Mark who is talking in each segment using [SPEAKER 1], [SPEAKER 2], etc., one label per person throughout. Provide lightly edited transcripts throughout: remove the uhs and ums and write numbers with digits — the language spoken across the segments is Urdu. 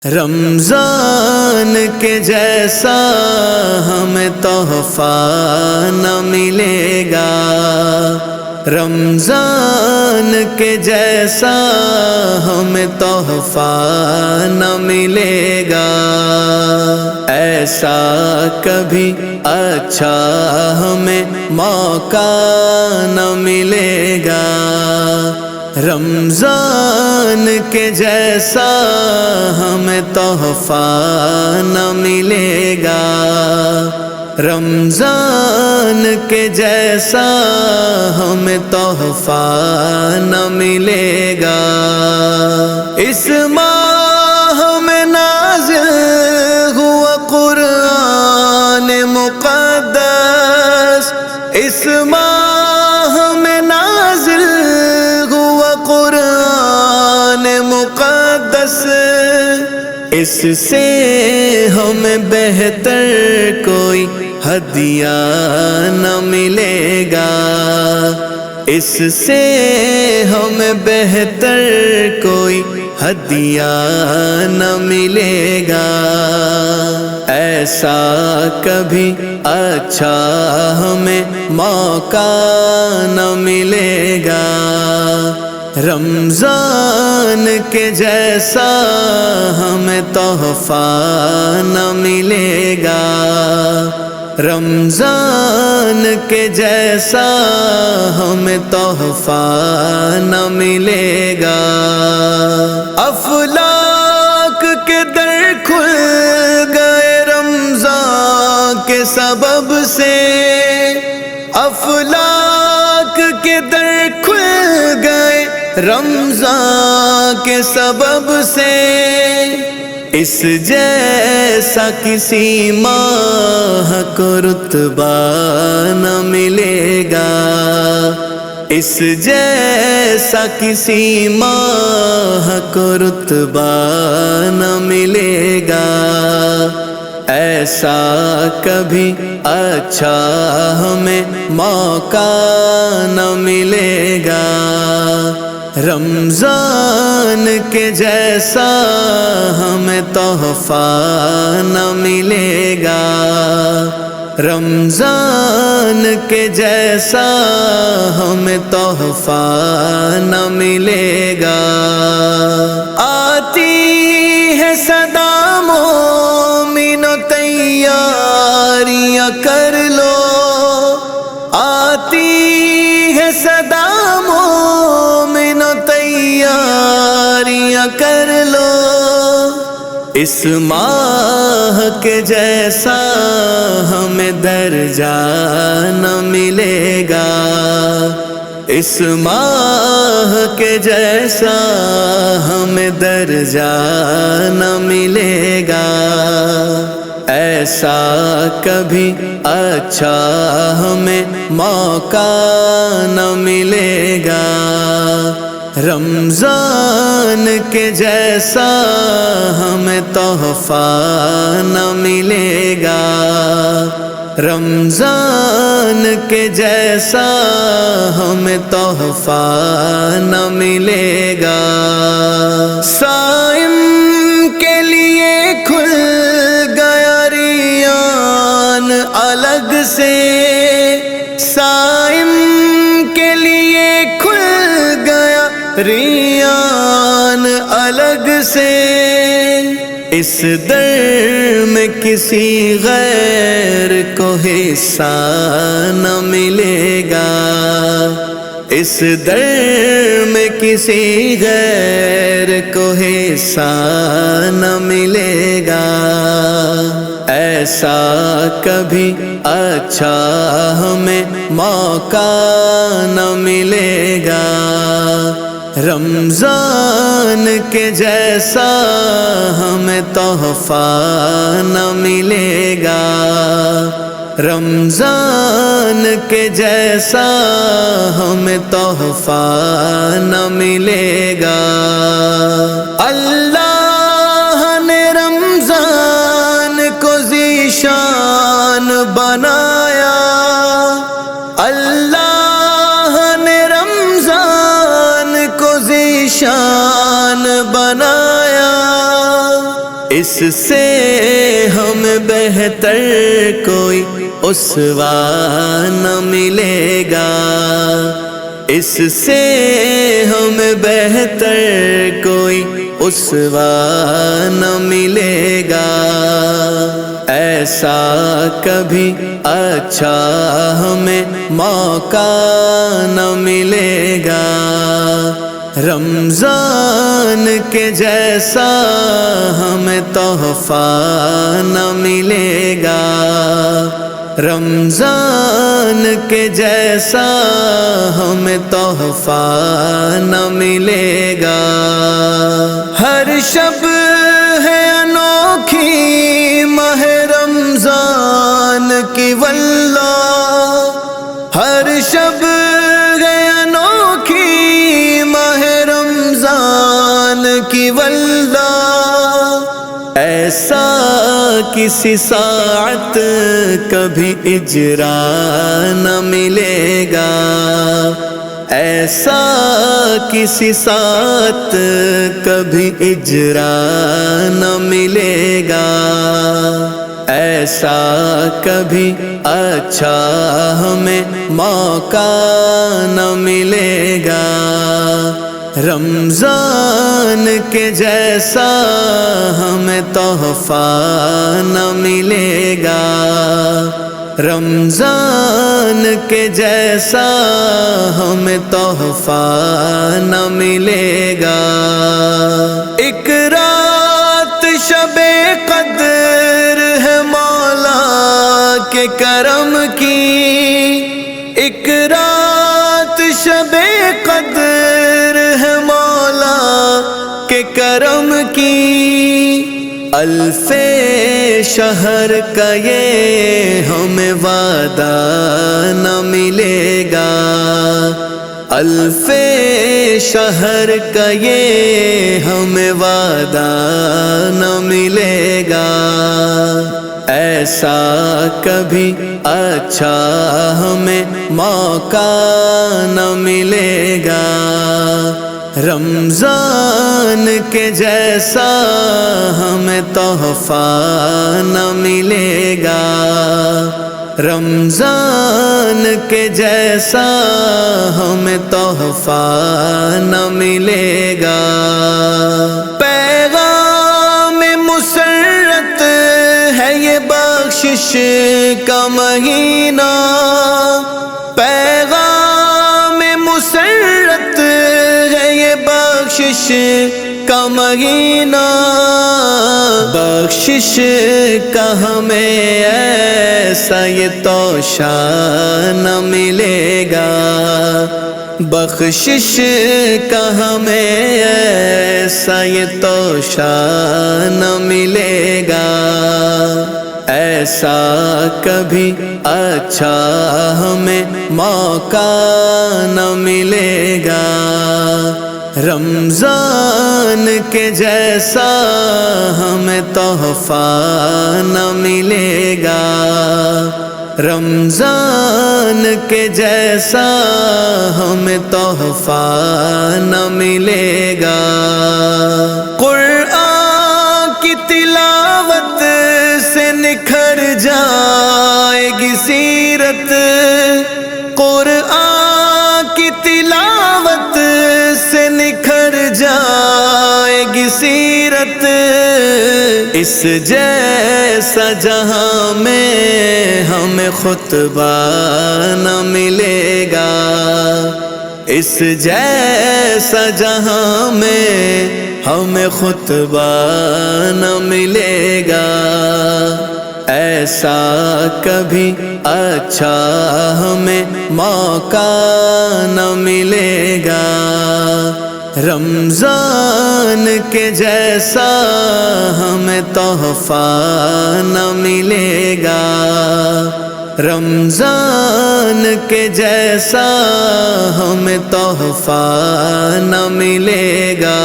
[SPEAKER 1] رمضان کے جیسا ہمیں تحفہ نہ ملے گا، رمضان کے جیسا ہمیں تحفہ نہ ملے گا، ایسا کبھی اچھا ہمیں موقع نہ ملے گا، رمضان کے جیسا ہمیں تحفہ نہ ملے گا، رمضان کے جیسا ہمیں تحفہ نہ ملے گا۔ اس ماہ میں نازل ہوا قرآن مقدس، اس ماہ میں نازل ہوا قرآن مقدس، اس سے ہمیں بہتر کوئی ہدیہ نہ ملے گا، اس سے ہمیں بہتر کوئی ہدیہ نہ ملے گا، ایسا کبھی اچھا ہمیں موقع نہ ملے گا، رمضان کے جیسا ہمیں تحفہ نہ ملے گا، رمضان کے جیسا ہمیں تحفہ نہ ملے گا۔ افلاک کے در کھل گئے رمضان کے سبب سے، افلاک کے در کھل گئے رمضان کے سبب سے، اس جیسا کسی ماہ کو رتبہ نہ ملے گا، اس جیسا کسی ماہ کو رتبہ نہ ملے گا، ایسا کبھی اچھا ہمیں موقع نہ ملے گا، رمضان کے جیسا ہمیں تحفہ نہ ملے گا، رمضان کے جیسا ہمیں تحفہ نہ ملے گا۔ آتی ہے صدا مومنو تیاریاں کر لو، آتی ہے صدا مومنو تیاریاں کر لو، اس ماہ کے جیسا ہمیں درجہ نہ ملے گا، اس ماہ کے جیسا ہمیں درجہ نہ ملے گا، ایسا کبھی اچھا ہمیں موقع نہ ملے گا، رمضان کے جیسا ہمیں تحفہ نہ ملے گا، رمضان کے جیسا ہمیں تحفہ نہ ملے گا۔ صائم کے لیے کھل گیا ریان الگ سے، صائم کے لیے کھل گیا ریان الگ سے، اس در میں کسی غیر کو حصہ نہ ملے گا، اس در میں کسی غیر کو حصہ نہ ملے گا، ایسا کبھی اچھا ہمیں موقع نہ ملے گا، رمضان کے جیسا ہمیں تحفہ نہ ملے گا، رمضان کے جیسا ہمیں تحفہ نہ ملے گا۔ اللہ نے رمضان کو ذیشان بنایا، اللہ نے رمضان کو ذیشان بنایا، اس سے ہم بہتر کوئی اسوہ نہ ملے گا، اس سے ہم بہتر کوئی اسوہ نہ ملے گا۔ ایسا کبھی اچھا ہمیں موقع نہ ملے گا، رمضان کے جیسا ہمیں تحفہ نہ ملے گا، رمضان کے جیسا ہمیں تحفہ نہ ملے گا۔ ہر شب ہے انوکھی ماہ رمضان کی واللہ، ہر شب ہے انوکھی ماہ رمضان کی واللہ، ایسا کسی ساعت کبھی اجرا نہ ملے گا، ایسا کسی ساعت کبھی اجرا نہ ملے گا، ایسا کبھی اچھا ہمیں موقع نہ ملے گا، رمضان کے جیسا ہمیں تحفہ نہ ملے گا، رمضان کے جیسا ہمیں تحفہ نہ ملے گا۔ ایک رات شب قدر ہے مولا کے کرم کی، ایک رات شب قدر ہے مولا کے کرم کی، الف شہر کا یہ ہمیں وعدہ نہ ملے گا، الف شہر کا یہ ہمیں وعدہ نہ ملے گا، ایسا کبھی اچھا ہمیں موقع نہ ملے گا، رمضان کے جیسا ہمیں تحفہ نہ ملے گا، رمضان کے جیسا ہمیں تحفہ نہ ملے گا۔ پیغام مسرت ہے یہ بخشش کا مہینہ، پیغام مسرت ہے یہ بخشش کا مہینہ، بخشش کا ہمیں ایسا یہ توشہ نہ ملے گا، بخشش کا ہمیں ایسا یہ توشہ نہ ملے گا، ایسا کبھی اچھا ہمیں موقع نہ ملے گا، رمضان کے جیسا ہمیں تحفہ نہ ملے گا، رمضان کے جیسا ہمیں تحفہ نہ ملے گا۔ قرآن کی تلاوت سے نکھر جائے گی سیرت، قرآن کی تلاوت سے نکھر جائے گی سیرت، اس جیسا جہاں میں ہمیں خطبہ نہ ملے گا، اس جیسا جہاں میں ہمیں خطبہ نہ ملے گا، ایسا کبھی اچھا ہمیں موقع نہ ملے گا، رمضان کے جیسا ہمیں تحفہ نہ ملے گا، رمضان کے جیسا ہمیں تحفہ نہ ملے گا۔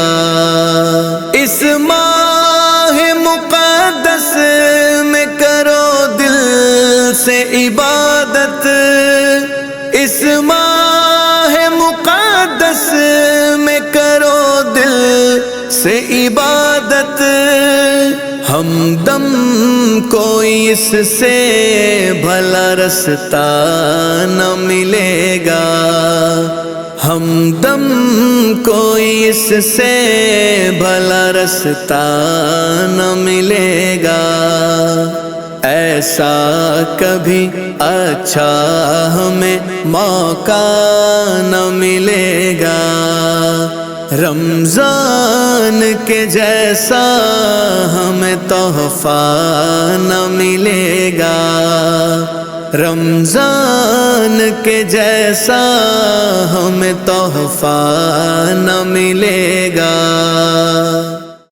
[SPEAKER 1] اس ماہ مقدس میں کرو دل سے عبادت، اس ماہ مقدس میں کرو دل سے عبادت، ہمدم کوئی اس سے بھلا رستہ نہ ملے گا، ہمدم کوئی اس سے بھلا رستہ نہ ملے گا۔ ایسا کبھی اچھا ہمیں موقع نہ ملے گا، رمضان کے جیسا ہمیں تحفہ نہ ملے گا، رمضان کے جیسا ہمیں تحفہ نہ ملے گا۔